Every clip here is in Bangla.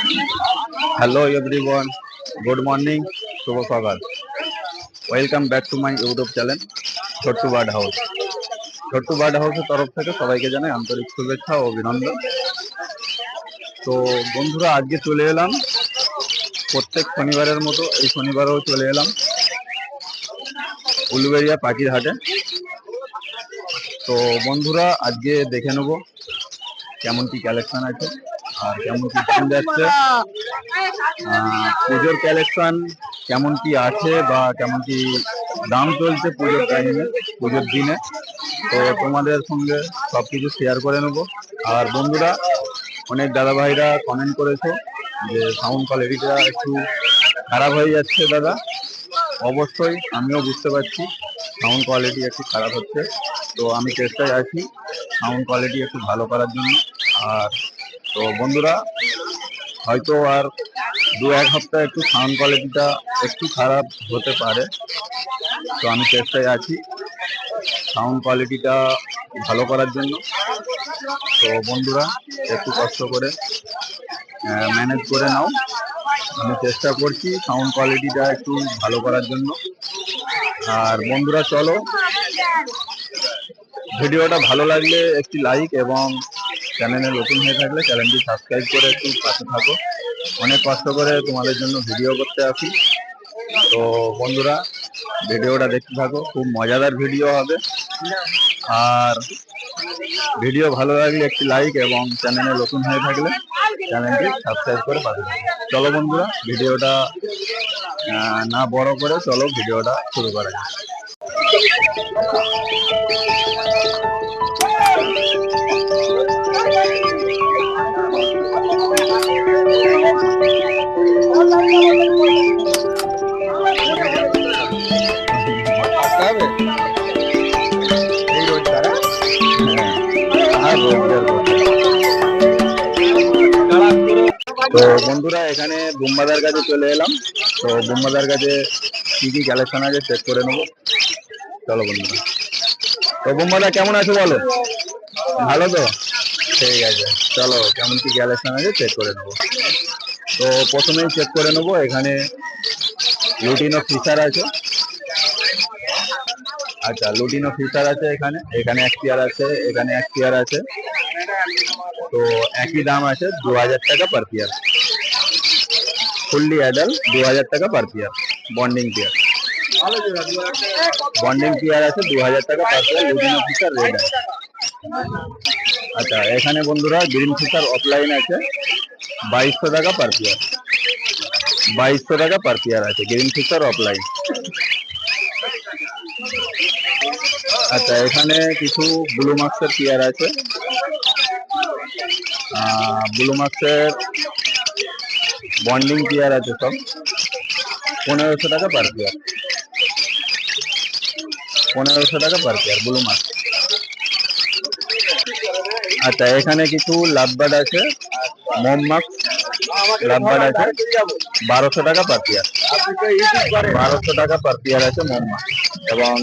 Hello everyone, good morning, শুভ সকাল। Welcome back to my YouTube channel Chhotu bird house. Chhotu bird হাউসের তরফ থেকে সবাইকে জানাই আন্তরিক শুভেচ্ছা ও অভিনন্দন। তো বন্ধুরা, আজকে চলে এলাম প্রত্যেক শনিবারের মতো এই শনিবারেও চলে এলাম উলুবেড়িয়া পাখির হাটে। তো বন্ধুরা, আজকে দেখে নেব কেমন কি কালেকশন আছে আর কেমন কি দাম যাচ্ছে, পুজোর কালেকশন কেমন কি আছে বা কেমন কি দাম চলছে পুজোর টাইমে, পুজোর দিনে। তো তোমাদের সঙ্গে সবকিছু শেয়ার করে নেব। আর বন্ধুরা, অনেক দাদা ভাইরা কমেন্ট করেছে যে সাউন্ড কোয়ালিটিটা একটু খারাপ হয়ে যাচ্ছে। দাদা, অবশ্যই আমিও বুঝতে পারছি সাউন্ড কোয়ালিটি একটু খারাপ হচ্ছে। তো আমি চেষ্টায় আছি সাউন্ড কোয়ালিটি একটু ভালো করার জন্য। আর তো বন্ধুরা, হয়তো আর 2-1 সপ্তাহ একটু সাউন্ড কোয়ালিটিটা একটু খারাপ হতে পারে। তো আমি চেষ্টায় আছি সাউন্ড কোয়ালিটিটা ভালো করার জন্য। তো বন্ধুরা, একটু কষ্ট করে ম্যানেজ করে নাও। আমি চেষ্টা করছি সাউন্ড কোয়ালিটিটা একটু ভালো করার জন্য। আর বন্ধুরা, চলো, ভিডিওটা ভালো লাগলে একটি লাইক এবং চ্যানেলে নতুন হয়ে থাকলে চ্যানেলটি সাবস্ক্রাইব করে একটু পাশে থাকো। অনেক কষ্ট করে তোমাদের জন্য ভিডিও করতে আসি। তো বন্ধুরা, ভিডিওটা দেখতে থাকো, খুব মজাদার ভিডিও হবে। আর ভিডিও ভালো লাগলে একটি লাইক এবং চ্যানেলে নতুন হয়ে থাকলে চ্যানেলটি সাবস্ক্রাইব করে পাশে থাকো। চলো বন্ধুরা, ভিডিওটা না বড় করে চলো ভিডিওটা শুরু করা যাক। তো বন্ধুরা, এখানে বুম্বাদার কাছে চলে এলাম। তো বুম্বাদার কাছে কি কি কালেকশন আছে চেক করে নেবো। চলো বন্ধুরা। তো বুম্বাদা, কেমন আছো বলো? ভালো তো? ঠিক আছে, চলো কেমন কি কালেকশন আছে চেক করে নেবো। তো প্রথমেই চেক করে নেবো, এখানে লুটিনো ফিশার আছে। আচ্ছা, লুটিনো ফিশার আছে এখানে। এখানে এক পেয়ার আছে, এখানে এক পেয়ার আছে। তো একই দাম আছে 2000 টাকা পার পেয়ার। ফুললি অ্যাডাল্ট 2000 টাকা per pair. Bonding pair, bonding pair আছে 2000 টাকা per pair. Lutino fisher red আছে। আচ্ছা, এখানে বন্ধুরা গ্রিন ফিশার অফলাইন আছে 2200 টাকা পার পেয়ার। 2200 টাকা পার পেয়ার আছে গ্রিন ফিশার অফলাইন। আচ্ছা, এখানে কিছু ব্লু মার্কসের পেয়ার আছে। ব্লু মার্কসের বন্ডিং পেয়ার আছে সব 1500 টাকা পার পেয়ার। 1500 টাকা পার পেয়ার ব্লু মার্কস। আচ্ছা, এখানে কিছু লাভবার্ড আছে, মোমমার্কস লাভবার্ড আছে 1200 টাকা পার পেয়ার। 1200 টাকা পার পেয়ার আছে মোমমার্কস। এবং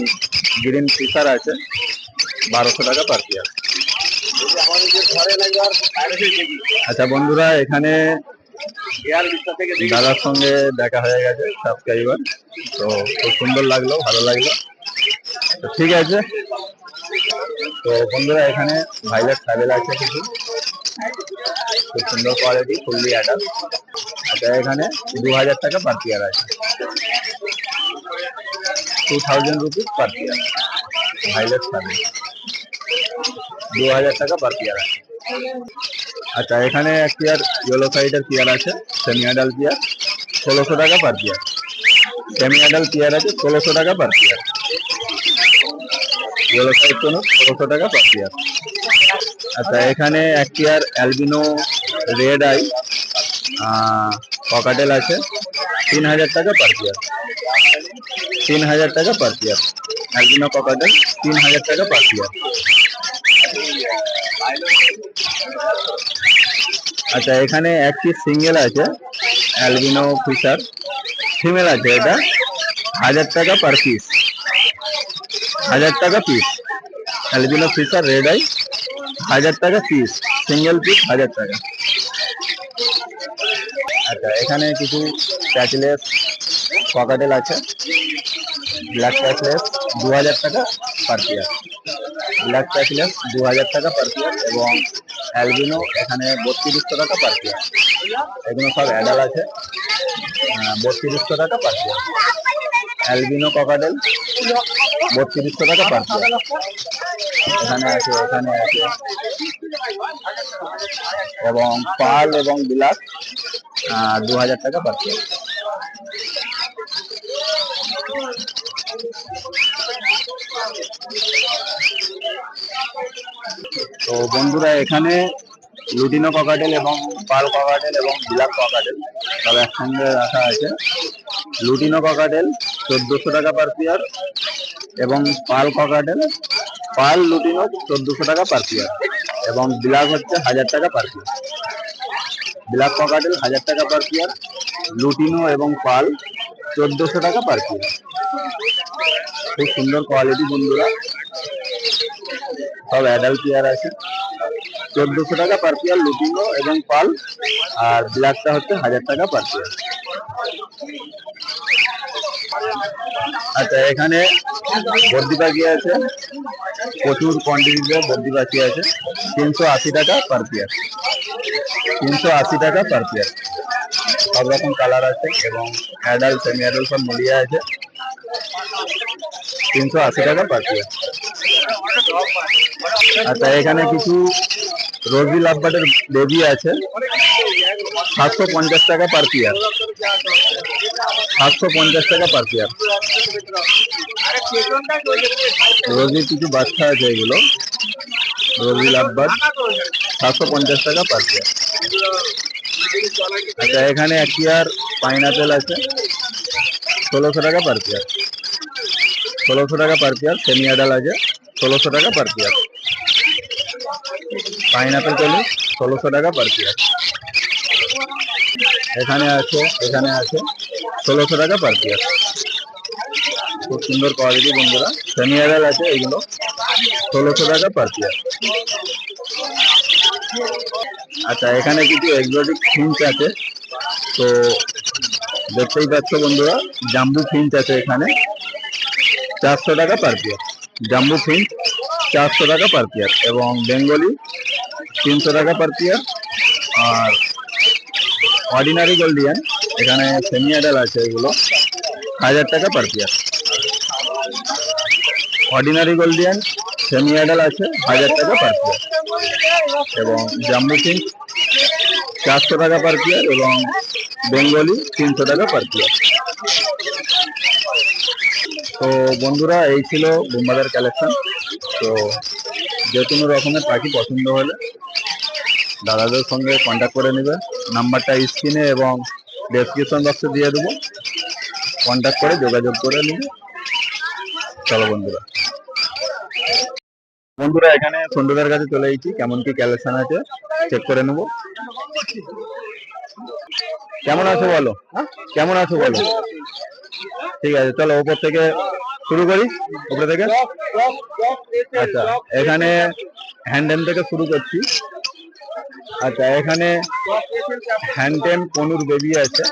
গ্রিন ফিশার আছে 1200 টাকা পার পেয়ার। আচ্ছা বন্ধুরা, এখানে দাদার সঙ্গে দেখা হয়ে গেছে, সাবস্ক্রাইবার। তো খুব সুন্দর লাগলো, ভালো লাগলো। তো ঠিক আছে। তো বন্ধুরা, এখানে ভাইলেট ট্রাভেল আছে কিছু, খুব সুন্দর কোয়ালিটি, ফুললি অ্যাডাল্ট। আচ্ছা, এখানে 2000 টাকা পার পেয়ার আছে। 2000 rupees per pair violate travel, 2000 টাকা পার পেয়ার আছে। আচ্ছা, এখানে এক পেয়ার ইয়েলো সাইডের পেয়ার আছে, সেমি অ্যাডাল্ট পেয়ার 1600 টাকা per pair. Semi adult pair আছে 1600 টাকা পার পেয়ার। ইয়েলো সাইড কোনো 1600 টাকা পার পেয়ার। আচ্ছা, এখানে এক pair albino red eye cockatiel আছে 3000 টাকা পার পেয়ার। 3000 টাকা পার পেয়ার অ্যালবিনো ককাটেল, 3000 টাকা পার পেয়ার। আচ্ছা, এখানে এক পিস সিঙ্গেল আছে অ্যালবিনো ফিশার, ফিমেল আছে, এটা 1000 টাকা পার পিস। 1000 টাকা piece albino fisher red I, 1000 টাকা পিস, সিঙ্গেল পিস 1000 টাকা। আচ্ছা, এখানে কিছু প্যাচলেস ককাটেল আছে। ব্ল্যাক প্যাচলেস 2000 টাকা পার পেয়ার। ব্ল্যাক প্যাচলেস 2000 টাকা পার পেয়ার এবং অ্যালবিনো এখানে 3200 টাকা পার পেয়ার। এগুলো সব অ্যাডাল আছে, 3200 টাকা পার পেয়ার। অ্যালবিনো ককাটেল 3200 টাকা পার পেয়ার। এখানে আছে এবং পাল এবং বিলাস 2000 টাকা পার পেয়ার। তো বন্ধুরা, এখানে লুটিনো ককাটেল এবং পাল ককাটেল এবং বিলাক ককাটেল সব একসঙ্গে রাখা আছে। লুটিনো ককাটেল 1400 টাকা পার পেয়ার এবং পাল ককাটেল পাল লুটিনো 1400 টাকা পার পেয়ার এবং বিলাক হচ্ছে 1000 টাকা পার পেয়ার। ব্ল্যাক ককাটেল 1000 টাকা পার পেয়ার, লুটিনো এবং পাল 1400 টাকা পার পেয়ার। খুব সুন্দর কোয়ালিটি বন্ধুরা, সব অ্যাডাল্ট পেয়ার আছে। 1400 টাকা পার পেয়ার লুটিনো এবং পাল, আর ব্ল্যাকটা হচ্ছে 1000 টাকা পার পেয়ার। আচ্ছা, এখানে বদ্রি পাখি আছে, প্রচুর কোয়ান্টিটিতে বদ্রি পাখি আছে। 380 টাকা পার পেয়ার। 380 টাকা পার পেয়ার। সব রকম কালার আছে এবং অ্যাডাল্ট সেমি অ্যাডাল্ট সব মিলিয়ে আছে। 380 টাকা পার পেয়ার। আচ্ছা, এখানে কিছু রোজি লাভবার্ডের বেবি আছে, 750 টাকা পার পেয়ার। 750 টাকা পার পেয়ার। রোজির কিছু বাচ্চা আছে, এগুলো রোজি লাভবার্ড 750 টাকা পার পেয়ার। আচ্ছা, এখানে এক পেয়ার পাইনাপেল আছে, 1600 টাকা পার পেয়ার। 1600 টাকা পার পেয়ার। সেমি অ্যাডাল আছে, 1600 টাকা পার পেয়ার। পাইনাপেল 1600 টাকা পার পেয়ার। এখানে আছে 1600 টাকা পার পেয়ার। খুব সুন্দর কোয়ালিটি বন্ধুরা, সেমি অ্যাডাল আছে, এগুলো 1600 টাকা পার পেয়ার। আচ্ছা, এখানে কিছু এক্সোটিক ফিঞ্চ আছে, তো দেখতেই পাচ্ছ বন্ধুরা, জাম্বু ফিঞ্চ আছে এখানে 400 টাকা পার পেয়ার। জাম্বু ফিঞ্চ 400 টাকা পার পেয়ার এবং বেঙ্গলি 300 টাকা পার পেয়ার। আর অর্ডিনারি গোল্ডিয়ান এখানে সেমি অ্যাডাল আছে, এগুলো 1000 টাকা per pair. Ordinary Gouldian semi adult আছে, 1000 টাকা পার পেয়ার এবং জাম্বু ফিঞ্চ 400 টাকা পার পেয়ার এবং বেঙ্গলি 300 টাকা পার পেয়ার। তো বন্ধুরা, এই ছিল বোম্বাদের কালেকশন। তো যে কোনো রকমের পাখি পছন্দ হলে দাদাদের সঙ্গে কন্ট্যাক্ট করে নেবে। নাম্বারটা স্ক্রিনে এবং ডেসক্রিপশন বক্সে দিয়ে দেবো, কন্ট্যাক্ট করে যোগাযোগ করে নেবে। চলো বন্ধুরা, এখানে সন্ধ্যুদের কাছে চলে এসেছি, কেমন কি কালেকশন আছে চেক করে নেবো। কেমন আছো বলো, কেমন আছো বলো। ঠিক আছে, চলো ওপর থেকে শুরু করি, উপরে থেকে। আচ্ছা, এখানে হ্যান্ডেম থেকে শুরু করছি। আচ্ছা, এখানে হ্যান্ডেম কনুর বেবি আছে।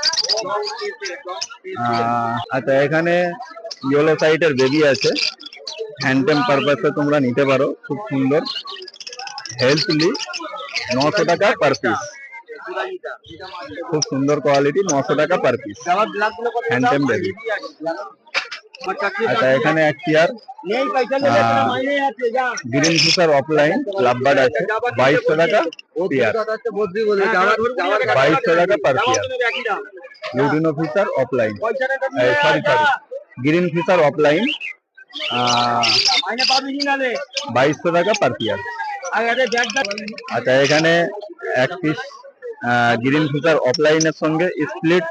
আচ্ছা, এখানে ইয়েলো সাইডের বেবি আছে, হ্যান্ডেম পারপাসে তোমরা নিতে পারো। খুব সুন্দর হেলথলি, 900 টাকা পার পিস। খুব সুন্দর কোয়ালিটি, 900 টাকা পার পিস হ্যান্ডেম বেবি। আচ্ছা, এখানে এক pair green fisher offline lovebird আছে, 2200 টাকা পেয়ার। 2200 টাকা per pair. Lutino fisher offline, sorry green fisher offline 2200 টাকা পার পেয়ার। আচ্ছা, এখানে এক পিস গ্রিন ফিশার অফলাইনের সঙ্গে স্প্লিট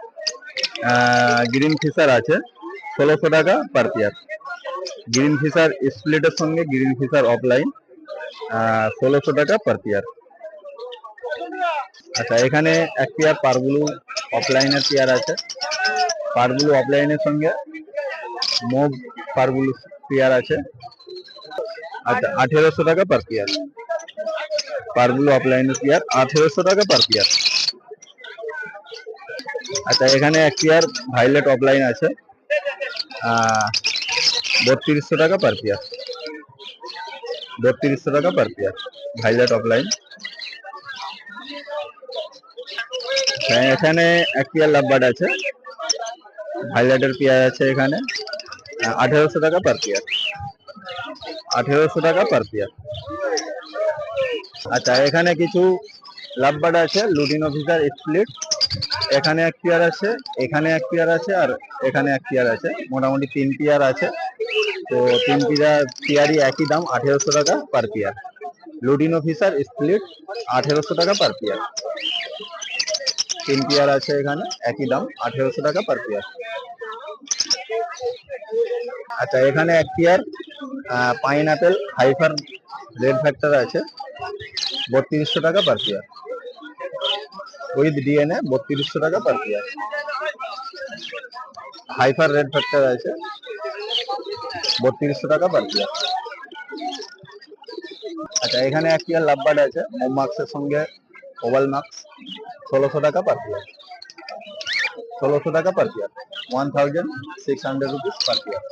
গ্রিন ফিশার আছে, 1600 টাকা পার পেয়ার। গ্রিন ফিশার স্প্লিটের সঙ্গে গ্রিন ফিশার অফলাইন 1600 টাকা পার পেয়ার। আচ্ছা, এখানে এক পেয়ার পারগুলো অফলাইনের পেয়ার আছে, পারগুলো অফলাইনের সঙ্গে মুভ পারগুলো পেয়ার আছে। আচ্ছা, 1800 টাকা পার পেয়ার। পারগুলো অফলাইনের পেয়ার 1800 টাকা পার পেয়ার। আচ্ছা এখানে এক পেয়ার ভাইলেট অফলাইন আছে 3200 টাকা পার পেয়ার, 3200 টাকা পার পেয়ার ভাইলেট অফলাইন। এখানে এক পেয়ার লাভবার্ড আছে, ভাইলেটের পেয়ার আছে এখানে 1800 টাকা পার পেয়ার, 1800 টাকা পার পেয়ার। আচ্ছা এখানে কিছু লাভবার্ড আছে লুটিন অফিসার স্প্লিট, এখানে এক পেয়ার আছে, এখানে এক পেয়ার আছে, আর এখানে এক পেয়ার আছে, মোটামুটি 3 পেয়ার আছে। তো 3 পেয়ারই একই দাম 1800 টাকা পার পেয়ার। লুটিন অফিসার স্প্লিট 1800 টাকা পার পেয়ার, 3 পেয়ার আছে এখানে, একই দাম 1800 টাকা পার পেয়ার। আচ্ছা এখানে এক পেয়ার পাইনঅ্যাপেল হাইফার রেড ফ্যাক্টর আছে 3200 টাকা পার পেয়ার, উইথ ডিএনএ 3200 টাকা পার পেয়ার। হাইফার রেড ফ্যাক্টর আছে 3200 টাকা পার পেয়ার। আচ্ছা এখানে এক পেয়ার লাভবার্ড আছে হোম মার্কসের সঙ্গে ওভাল মার্কস 1600 টাকা পার পেয়ার, 1600 টাকা per pair, 1600 rupees per pair.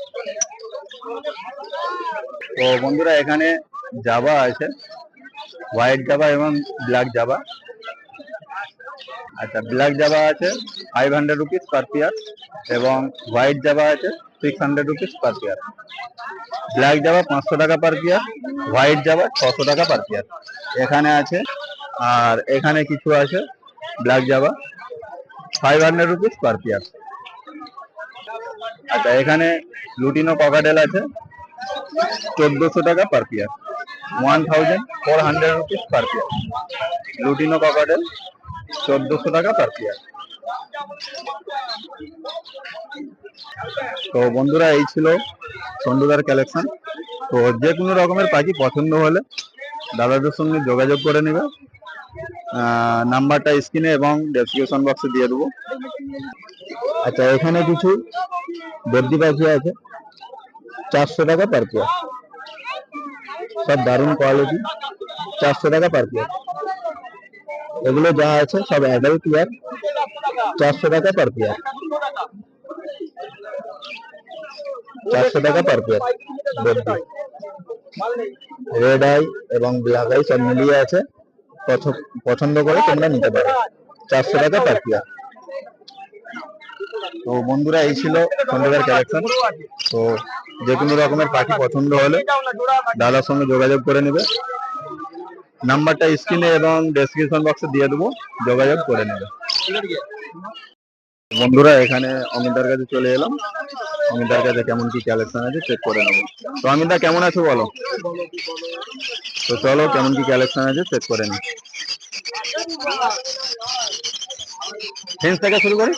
তো বন্ধুরা এখানে জাভা আছে, হোয়াইট জাভা এবং ব্ল্যাক জাভা। আচ্ছা ব্ল্যাক জাভা আছে 500 রুপিস পার পেয়ার এবং হোয়াইট জাভা আছে 600 rupees per pair. Black Java 500 টাকা পার পেয়ার, হোয়াইট জাভা 600 টাকা পার পেয়ার এখানে আছে। আর এখানে কিছু আছে black Java 500 rupees per pair. আচ্ছা এখানে লুটিনো ককাটেল আছে 1400 টাকা per pair, 1400 rupees per pair. Lutino cockatiel 1400 টাকা পার পেয়ার। তো বন্ধুরা এই ছিল সন্ধ্যুদার কালেকশন। তো যে কোনো রকমের পাখি পছন্দ হলে দাদাদের সঙ্গে যোগাযোগ করে নেবে, নাম্বারটা স্ক্রিনে এবং ডেসক্রিপশন বক্সে দিয়ে দেবো। আচ্ছা এখানে কিছু বদ্রি পাখি আছে 400 টাকা পার পেয়ার, সব দারুণ কোয়ালিটি, 400 টাকা পার পেয়ার। এগুলো যা আছে সব অ্যাডাল্ট পেয়ার, 400 টাকা পার পেয়ার, 400 টাকা পার পেয়ার। রেড আই এবং ব্ল্যাক আই সব মিলিয়ে আছে, পছন্দ করে তোমরা নিতে পারো, 400 টাকা পার পেয়ার। তো বন্ধুরা এই ছিল সন্ধ্যের কালেকশন। তো যে কোনো রকমের পাখি পছন্দ হলে দাদার সঙ্গে যোগাযোগ করে নেবে, নাম্বারটা স্ক্রিনে এবং ডেসক্রিপশন বক্সে দিয়ে দেবো, যোগাযোগ করে নেবে। বন্ধুরা এখানে অমিতার কাছে চলে এলাম, অমিতার কাছে কেমন কি কালেকশন আছে চেক করে নেবো। তো অমিতা কেমন আছো বলো? তো চলো কেমন কি কালেকশন আছে চেক করে নি। ফেন্স থেকে শুরু করি।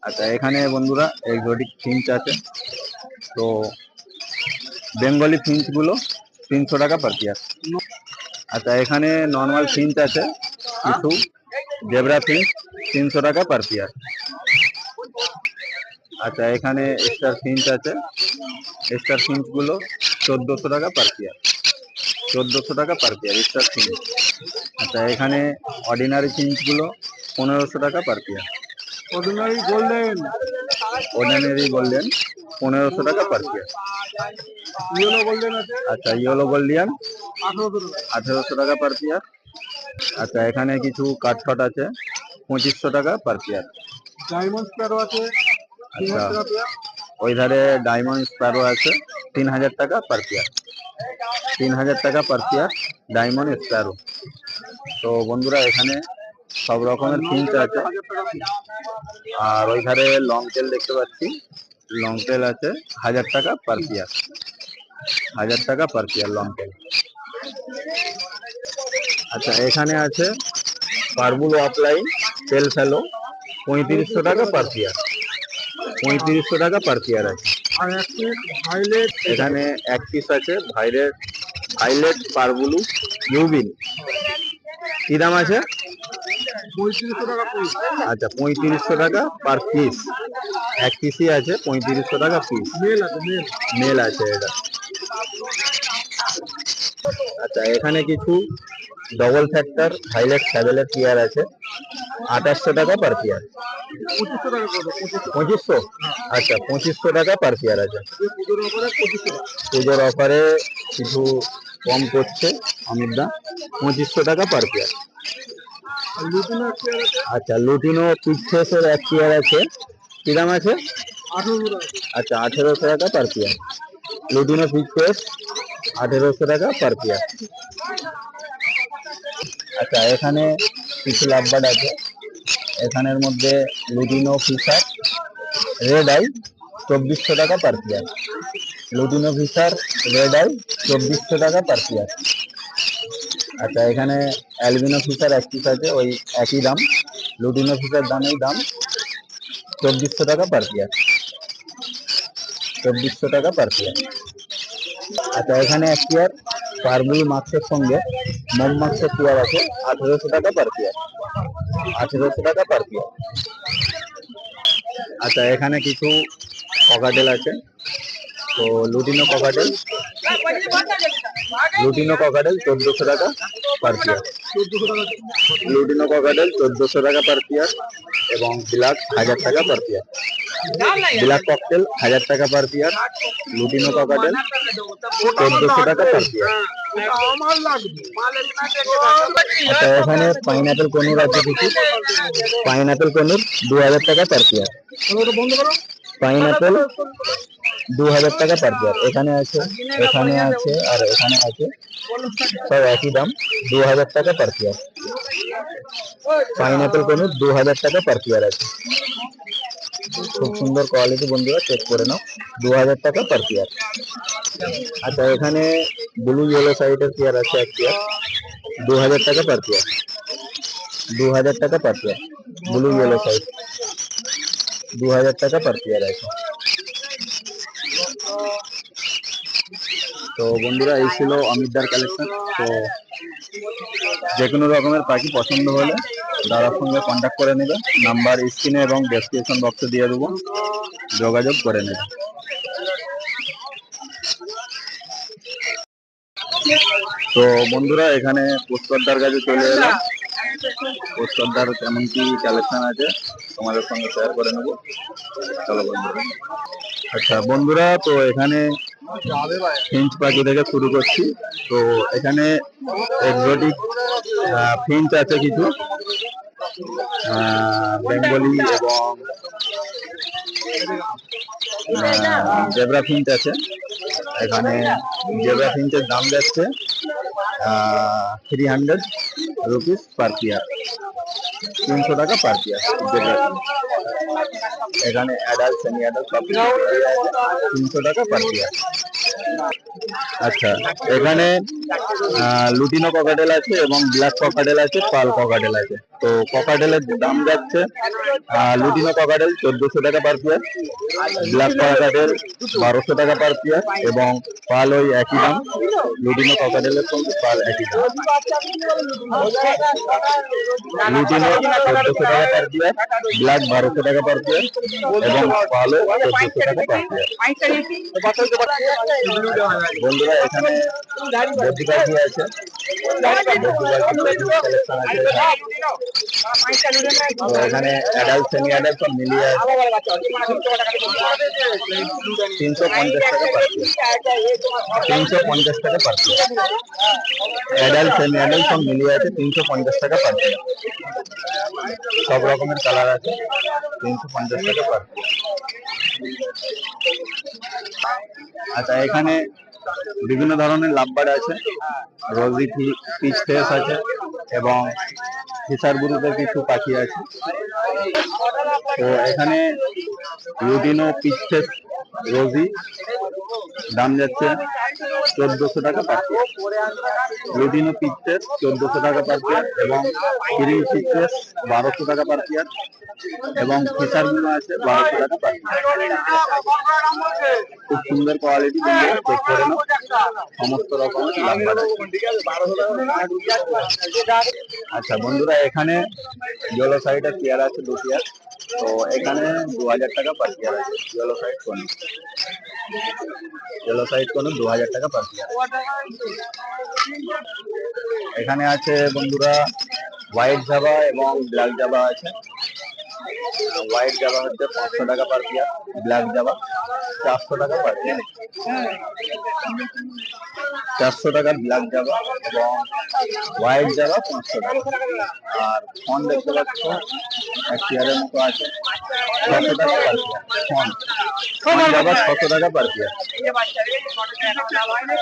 আচ্ছা এখানে বন্ধুরা এক্সোটিক ফিঞ্চ আছে, তো বেঙ্গলি ফিঞ্চ গুলো 300 টাকা পার পেয়ার। আচ্ছা এখানে নর্মাল ফিঞ্চ আছে কিছু, জেব্রা ফিঞ্চ 300 টাকা পার পেয়ার। আচ্ছা এখানে স্টার ফিঞ্চ আছে, স্টার ফিঞ্চ গুলো 1400 টাকা পার পেয়ার, 1400 টাকা পার পেয়ার স্টার ফিঞ্চ। আচ্ছা এখানে অর্ডিনারি ফিঞ্চ গুলো 1500 টাকা পার পেয়ার, অর্ডিনারি গোল্ডেন 1500 টাকা পার পেয়ার। ইয়েলো গোল্ডেন আছে, আচ্ছা ইয়েলো গোল্ডিয়ান 1800 টাকা পার পেয়ার। আচ্ছা এখানে কিছু কাঠফট আছে 2500 টাকা পার পেয়ার। ডায়মন্ড স্প্যারো আছে, আচ্ছা ওই ধারে ডায়মন্ড স্প্যারো আছে 3000 টাকা পার পেয়ার, 3000 টাকা পার পেয়ার ডায়মন্ড স্প্যারো। তো বন্ধুরা এখানে সব রকমের ফিঞ্চ আছে, আর ওই ধারে লং টেল দেখতে পাচ্ছি, লং টেল আছে 1000 টাকা পার পেয়ার, 1000 টাকা পার পেয়ার লং টেল। আচ্ছা এখানে আছে পারবুল অফলাইন টেল ফেলো 3500 টাকা পার পেয়ার, 3500 টাকা পার পেয়ার আছে। এখানে এক পিস আছে ভাইলেট পারবুলু ইউবিন, কি দাম আছে? 3500 টাকা পিস। আচ্ছা 3500 টাকা পার পিস, এক পিসই আছে 3500 টাকা পিস, মেল আছে এটা। আচ্ছা এখানে কিছু ডবল ফ্যাক্টর হাইলাইট স্যাভেলের পেয়ার আছে 2800 টাকা পার পেয়ার। 2500? আচ্ছা 2500 টাকা পার পেয়ার আছে। পুজোর অফারে কিছু কম করছে অমিত দা, 2500 টাকা পার পেয়ার। আচ্ছা লুটিনো পিকফেসের এক পেয়ার আছে, কি দাম আছে? আচ্ছা 1800 টাকা পার পেয়ার। লুটিনো পিকফেস 1800 টাকা পার পেয়ার। আচ্ছা এখানে কিছু লাভবার্ড আছে, এখানের মধ্যে লুটিনো ফিশার রেড আই 2400 টাকা per pair. Lutino fisher red eye 2400 টাকা পার পেয়ার। আচ্ছা এখানে অ্যালবিনো ফিশার এক পিস আছে, ওই একই দাম, লুটিনো ফিশার দামেই দাম, 2400 টাকা পার পেয়ার। 2400 টাকা পার পেয়ার। আচ্ছা এখানে এক পেয়ার পারবুল মাছের সঙ্গে মম মাছের পেয়ার আছে, 1800 টাকা পার পেয়ার। 1800 টাকা পার পেয়ার। আচ্ছা এখানে কিছু ককাটেল আছে, তো লুটিনো ককাটেল 1400 টাকা পার পেয়ার। লুটিনো ককাটেল 1400 টাকা পার পেয়ার এবং ব্ল্যাক 1000 টাকা পার পেয়ার। ব্ল্যাক ককটেল 1000 টাকা পার পেয়ার। লুটিনো ককাটেল 1400 টাকা পার পেয়ার। আচ্ছা এখানে পাইনাপেল কনুর আছে কিছু, পাইনাপেল কনুর 2000 টাকা পার পেয়ার। পাইনাপেল 2000 টাকা পার পেয়ার। এখানে আছে, এখানে আছে আর এখানে আছে, সব একই দাম, 2000 টাকা পার পেয়ার। পাইনাপেল কনুর 2000 টাকা পার পেয়ার আছে, খুব সুন্দর কোয়ালিটি, বন্ধুরা চেক করে নাও, 2000 টাকা পার পেয়ার। আচ্ছা এখানে ব্লু ইয়েলো সাইডের পেয়ার আছে এক পেয়ার, 2000 টাকা পার পেয়ার। 2000 টাকা per pair blue yellow side, 2000 টাকা পার পেয়ার আছে। তো বন্ধুরা এই ছিল অমিতদার কালেকশন। তো যে কোনো রকমের পাখি পছন্দ হলে দাদার সঙ্গে কন্ট্যাক্ট করে নেবে, নাম্বার স্ক্রিনে এবং ডেসক্রিপশন বক্সে দিয়ে দেবো, যোগাযোগ করে নেবে। তো বন্ধুরা এখানে পুষ্করদার কাছে চলে এলাম, পুষ্করদার কেমন কি কালেকশন আছে তোমাদের সঙ্গে শেয়ার করে নেবো, চলো বন্ধুরা। আচ্ছা বন্ধুরা, তো এখানে ফিঞ্চ পাখি থেকে শুরু করছি। তো এখানে এক্সোটিক ফিঞ্চ আছে কিছু, বেঙ্গলি এবং জেব্রা ফিঞ্চ আছে। এখানে জেব্রা ফিঞ্চের দাম যাচ্ছে 300 রুপিস পার পেয়ার, 300 টাকা পার পেয়ার জেব্রা ফিঞ্চ। এখানে অ্যাডাল্ট সেমি অ্যাডাল্ট সব 300 টাকা পার পেয়ার। আচ্ছা এখানে লুটিনো ককাটেল আছে এবং ব্ল্যাক ককাটেল আছে, পাল ককাটেল আছে। তো ককাটেলের দাম যাচ্ছে লুটিনো ককাটেল 1400 টাকা পার পেয়ার, ব্ল্যাক ককাটেল 1200 টাকা পার পেয়ার এবং পাল ওই একই দাম, লুটিনো ককাটেলের সঙ্গে পাল একই দাম। লুটিনো 1400 টাকা পার পেয়ার, ব্ল্যাক 1200 টাকা পার পেয়ার এবং পালও 1400 টাকা পার পেয়ার। বন্ধুরা এখানে বদ্রি পাখি আছে, এখানে অ্যাডাল্ট সেমি অ্যাডাল্ট সব মিলিয়ে আছে 350 টাকা পার পেয়ার, 350 টাকা per pair. Adult semi adult সব মিলিয়ে আছে 350 টাকা পার পেয়ার, সব রকমের কালার আছে, 350 টাকা পার পেয়ার। আচ্ছা এখানে বিভিন্ন ধরনের লাভবার্ড আছে, রোজি পিচ ফেস আছে এবং ফিশার গ্রুপের কিছু পাখি আছে। তো এখানে লুটিনো পিচ ফেস রোজি দাম যাচ্ছে 1400 টাকা per pair. Lutino peach face 1400 টাকা পার পেয়ার এবং ক্রিম পিচ ফেস 1200 টাকা পার পেয়ার এবং ফিশার গুলো আছে 1200 টাকা পার পেয়ার। খুব সুন্দর কোয়ালিটি, চেক করে নাও, সমস্ত রকমের লাভবার্ড আছে। আচ্ছা বন্ধুরা এখানে ইয়েলো সাইডের পেয়ার আছে 2 পেয়ার, তো এখানে 2000 টাকা পার পেয়ার আছে ইয়েলো সাইড কোন। ইয়েলো সাইড কোনো 2000 টাকা পার পেয়ার। এখানে আছে বন্ধুরা হোয়াইট জাভা এবং ব্ল্যাক জাভা আছে। হোয়াইট জাভা হচ্ছে 500 টাকা পার পেয়ার, ব্ল্যাক জাভা 400 টাকা পার পেয়ার। 400 টাকার ব্ল্যাক জাভা এবং হোয়াইট জাভা 500 টাকা। আর ফন দেখতে পাচ্ছ এক পেয়ারের মতো আছে 600 টাকা পার পেয়ার। ফন জাভা 600 টাকা পার পেয়ার,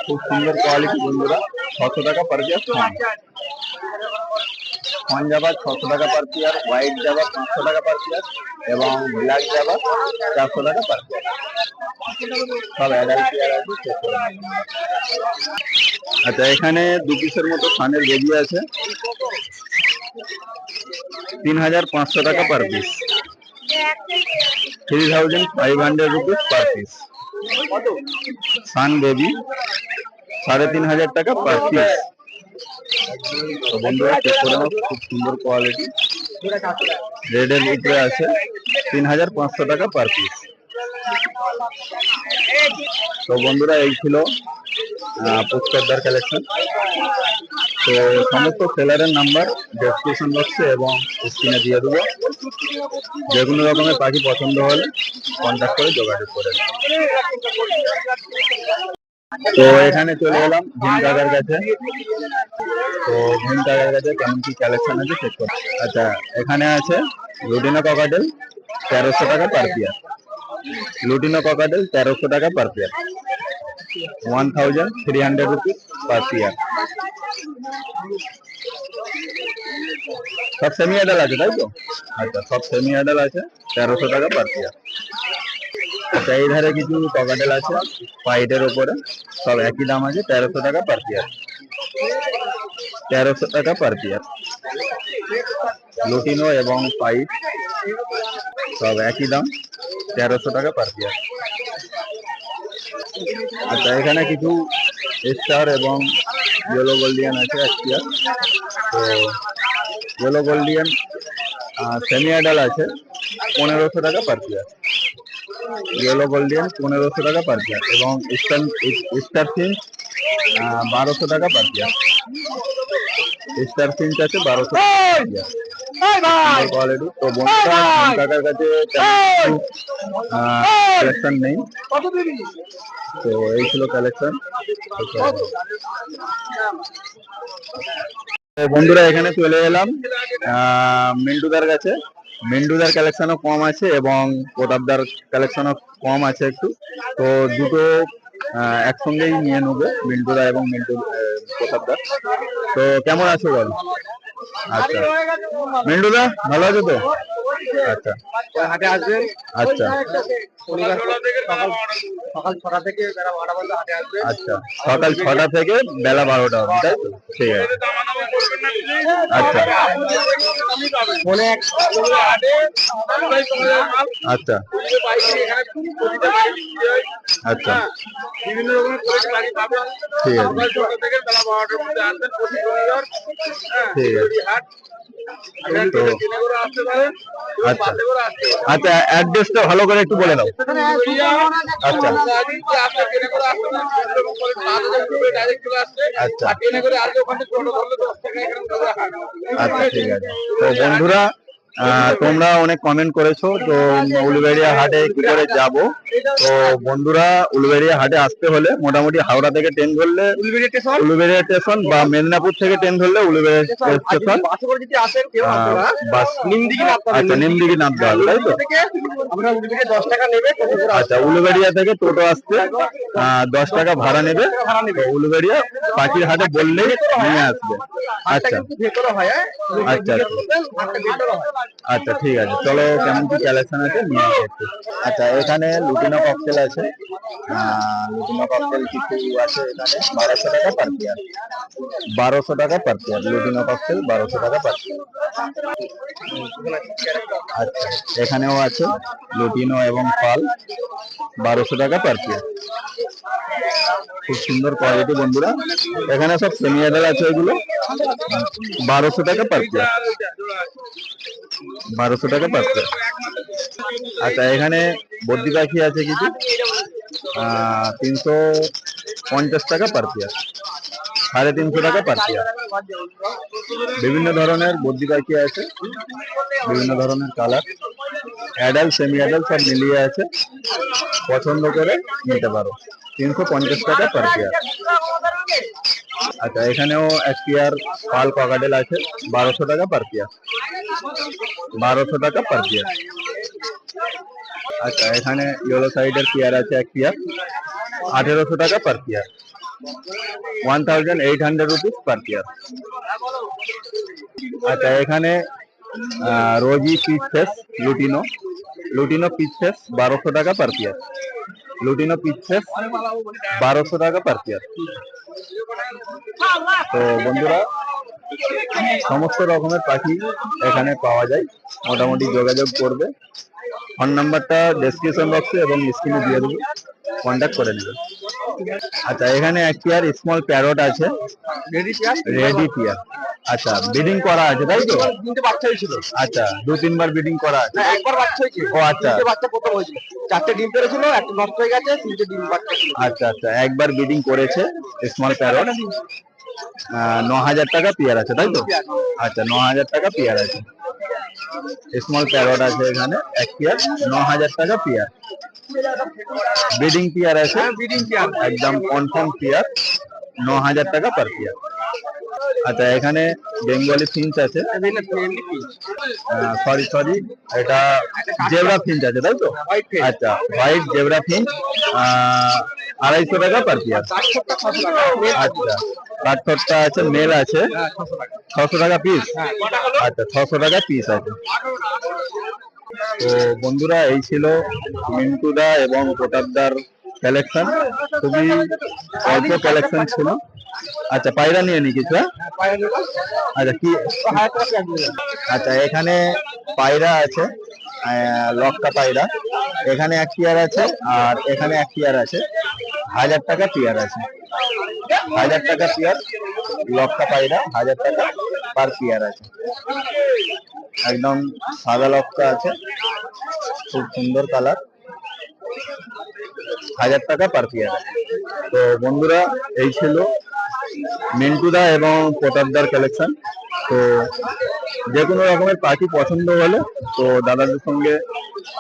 খুব সুন্দর কোয়ালিটি বন্ধুরা। 600 টাকা পার পেয়ার ফন জাভা 600 টাকা পার পেয়ার, হোয়াইট জাভা 500 টাকা পার পেয়ার এবং ব্ল্যাক জাভা 400 টাকা পার পেয়ার। সব অ্যাডাল্ট পেয়ার আছে। আচ্ছা, এখানে 2 পিসের মতো ফানের বেবি আছে 3500 টাকা per piece, 3500 rupees per piece. Sun baby 3500 টাকা পার পিস। তো বন্ধুরা চেক করে নাও, খুব সুন্দর কোয়ালিটি, রেডের উপরে আছে 3500 টাকা পার পিস। তো বন্ধুরা এই ছিল পুষ্করদার কালেকশন। তো সমস্ত সেলারের নাম্বার ডেসক্রিপশন বক্সে এবং স্ক্রিনে দিয়ে দেবো। যে কোনো রকমের পাখি পছন্দ হলে কন্ট্যাক্ট করে যোগাযোগ করে নেবেন। তো এখানে চলে এলাম ভীম কাকার কাছে। তো ভীম কাকার কাছে কেমন কি কালেকশন আছে চেক করতে। আচ্ছা, এখানে আছে লুটিনো ককাটেল 1300 টাকা পার পেয়ার। লুটিনো ককাটেল 1300 টাকা per pair, 1300 rupees per pair. সব সেমি অ্যাডাল আছে তাই তো? আচ্ছা, সব সেমি অ্যাডাল আছে 1300 টাকা পার পেয়ার। আচ্ছা, এই ধারে কিছু ককাটেল আছে হোয়াইটের ওপরে, সব একই দাম আছে 1300 টাকা পার পেয়ার, 1300 টাকা পার পেয়ার। লুটিনো এবং হোয়াইট সব একই দাম 1300 টাকা পার পেয়ার। আচ্ছা, এখানে কিছু স্টার এবং ইয়েলো গোল্ডিয়ান আছে এক পেয়ার। তো ইয়েলো গোল্ডিয়ান সেমি অ্যাডাল আছে 1500 টাকা পার পেয়ার। ইয়েলো গোল্ডিয়ান 1500 টাকা পার পেয়ার এবং স্টার ফিঞ্চ 1200 টাকা পার পেয়ার। স্টার ফিঞ্চ আছে 1200 টাকা কোয়ালিটি। তো বন্ধুরা কাকার কাছে কালেকশন নেই। তো এই ছিল কালেকশন। বন্ধুরা এখানে চলে এলাম মিন্টুদার কাছে। মিন্টুদার কালেকশনও কম আছে এবং প্রতাপদার কালেকশনও কম আছে একটু। তো দুটো একসঙ্গেই নিয়ে নেবো, মিন্টুদা এবং প্রতাপদার। তো কেমন আছো বল? আচ্ছা, মিন্টুদা ভালো আছো তো? আচ্ছা, হাটে আসবেন। আচ্ছা, সকাল 6টা থেকে বেলা 12টা পর্যন্ত হাটে আসবেন। আচ্ছা, সকাল 6টা থেকে বেলা 12টা অবধি তাই তো? ঠিক আছে। আচ্ছা, আচ্ছা, আচ্ছা, বিভিন্ন রকমের ঠিক আছে, থেকে বেলা 12টার মধ্যে আসবেন প্রতি রবিবার। ঠিক আছে। আচ্ছা, আচ্ছা, অ্যাড্রেসটা ভালো করে একটু বলে দাও। আচ্ছা, আচ্ছা, আচ্ছা, ঠিক আছে। তো বন্ধুরা তোমরা অনেক কমেন্ট করেছো তো উলুবেড়িয়া হাটে কি করে যাব। তো বন্ধুরা উলুবেড়িয়া হাটে আসতে হলে মোটামুটি হাওড়া থেকে ট্রেন ধরলে উলুবেড়িয়া স্টেশন বা মেদিনীপুর থেকে ট্রেন ধরলে উলুবেড়িয়া স্টেশন, আচ্ছা নিমদিঘি নামতে হবে তাই তো? আচ্ছা, উলুবেড়িয়া থেকে টোটো আসতে 10 টাকা ভাড়া নেবে। উলুবেড়িয়া পাখির হাটে বললেই নিয়ে আসবে। আচ্ছা, আচ্ছা, আচ্ছা, ঠিক আছে। চলো কেমন কি কালেকশন আছে নিয়ে আসতে। আচ্ছা, এখানে লুটিনো ককটেল আছে, লুটিনো ককটেল কিছু আছে এখানে 1200 টাকা পার পেয়ার, 1200 টাকা পার পেয়ার। লুটিনো ককটেল 1200 টাকা পার পেয়ার। আচ্ছা, এখানেও আছে লুটিনো এবং পাল 1200 টাকা পার পেয়ার, খুব সুন্দর কোয়ালিটি বন্ধুরা। এখানে সব সেমি অ্যাডাল আছে, এগুলো 1200 টাকা পার পেয়ার, 1200 টাকা পার পেয়ার। আচ্ছা, এখানে বদ্রি পাখি আছে কিছু 350 টাকা পার পেয়ার, 350 টাকা পার পেয়ার। বিভিন্ন ধরনের বদ্রি পাখি আছে, বিভিন্ন ধরনের কালার, অ্যাডাল্ট সেমি অ্যাডাল্ট সব মিলিয়ে আছে, পছন্দ করে নিতে পারো। 350 টাকা পার পেয়ার। আচ্ছা, এখানেও এক পেয়ার পাল ককাটেল আছে, 1200 টাকা পার পেয়ার, 1200 টাকা পার পেয়ার। আচ্ছা, এখানে ইয়েলো সাইডের পেয়ার আছে এক পেয়ার, 1800 টাকা per pair, 1800 rupees per pair. আচ্ছা, এখানে rosy peach face lutino, lutino peach face 1200 টাকা per pair, lutino peach face 1200 টাকা পার পেয়ার। তো বন্ধুরা, সমস্ত রকমের পাখি এখানে পাওয়া যায়, মোটামুটি যোগাযোগ করবে। ফোন নাম্বারটা ডেসক্রিপশন বক্সে এবং স্ক্রিনে দিয়ে দেবো, কন্ট্যাক্ট করে নেবে। আচ্ছা, এখানে এক পেয়ার স্মল প্যারট আছে, রেডি পেয়ার। আচ্ছা, ব্রিডিং করা আছে তাই তো? তিনটে বাচ্চা হয়েছিল। আচ্ছা, 2-3 বার ব্রিডিং করা আছে? একবার বাচ্চা হয়েছে। ও আচ্ছা, বাচ্চা প্রথম হয়েছিল, 4টে ডিম পেড়েছিল, একটা নষ্ট হয়ে গেছে, 3টে ডিম বাচ্চা ছিল। আচ্ছা আচ্ছা, একবার ব্রিডিং করেছে স্মল প্যারট। 9000 টাকা পেয়ার আছে তাই তো? আচ্ছা, 9000 টাকা পেয়ার আছে। স্মল প্যারট আছে এখানে এক পেয়ার, 9000 টাকা পেয়ার। ব্রিডিং পেয়ার আছে, ব্রিডিং পেয়ার একদম কনফার্ম পেয়ার, 9000 টাকা পার পেয়ার। আচ্ছা, এখানে বেঙ্গলি ফিঞ্চ আছে, সরি এটা জেব্রা ফিঞ্চ আছে তাই তো? আচ্ছা, হোয়াইট জেব্রা ফিঞ্চ 250 টাকা পার পেয়ার। আচ্ছা, কাঠঠোরটা আছে, মেল আছে, 600 টাকা পিস। আচ্ছা, 600 টাকা পিস আছে। তো বন্ধুরা, এই ছিল মিন্টুদা এবং প্রতাপদার কালেকশন, খুবই অল্প কালেকশন ছিল। আচ্ছা, পায়রা নিয়ে নি কিছু? আচ্ছা, কি? আচ্ছা, এখানে পায়রা আছে, লক্কা পায়রা, এখানে এক পেয়ার আছে আর এখানে এক পেয়ার আছে, 1000 টাকা পেয়ার আছে, 1000 টাকা পেয়ার। লক্কা পায়রা 1000 টাকা পার পেয়ার আছে। একদম সাদা লক্কা আছে, খুব সুন্দর কালার, 1000 টাকা পার পেয়ার। তো বন্ধুরা, এই ছিল মিন্টুদা এবং প্রতাপদার কালেকশন। তো যে কোনো রকমের পাখি পছন্দ হলে তো দাদাদের সঙ্গে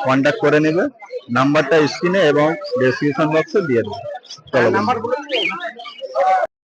কন্ট্যাক্ট করে নেবে, নাম্বারটা স্ক্রিনে এবং ডেসক্রিপশন বক্সে দিয়ে দেবে। চলো।